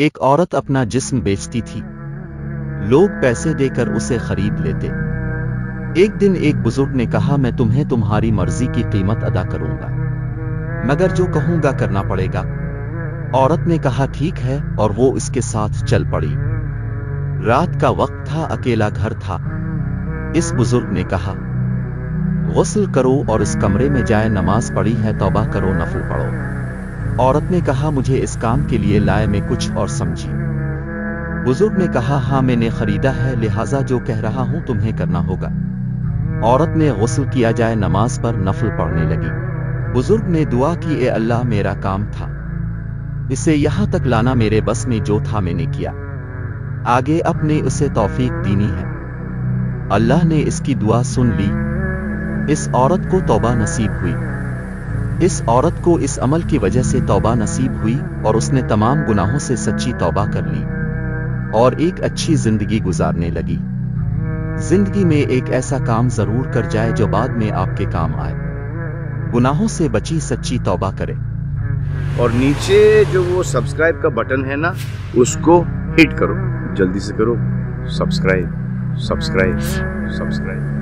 एक औरत अपना जिस्म बेचती थी। लोग पैसे देकर उसे खरीद लेते। एक दिन एक बुजुर्ग ने कहा, मैं तुम्हें तुम्हारी मर्जी की कीमत अदा करूंगा, मगर जो कहूंगा करना पड़ेगा। औरत ने कहा ठीक है, और वो इसके साथ चल पड़ी। रात का वक्त था, अकेला घर था। इस बुजुर्ग ने कहा, गुस्ल करो और इस कमरे में जाए, नमाज पढ़ी है, तौबा करो, नफल पढ़ो। औरत ने कहा, मुझे इस काम के लिए लाए, मैं कुछ और समझी। बुजुर्ग ने कहा, हाँ मैंने खरीदा है, लिहाजा जो कह रहा हूं तुम्हें करना होगा। औरत ने गुस्ल किया जाए, नमाज पर नफल पढ़ने लगी। बुजुर्ग ने दुआ की, ए अल्लाह, मेरा काम था, इसे यहां तक लाना मेरे बस में जो था मैंने किया, आगे अपने उसे तौफीक दीनी है। अल्लाह ने इसकी दुआ सुन ली। इस औरत को तौबा नसीब हुई। इस औरत को इस अमल की वजह से तौबा नसीब हुई और उसने तमाम गुनाहों से सच्ची तौबा कर ली और एक अच्छी जिंदगी गुजारने लगी। जिंदगी में एक ऐसा काम जरूर कर जाए जो बाद में आपके काम आए। गुनाहों से बची सच्ची तौबा करे। और नीचे जो वो सब्सक्राइब का बटन है ना, उसको हिट करो, जल्दी से करो। Subscribe subscribe subscribe.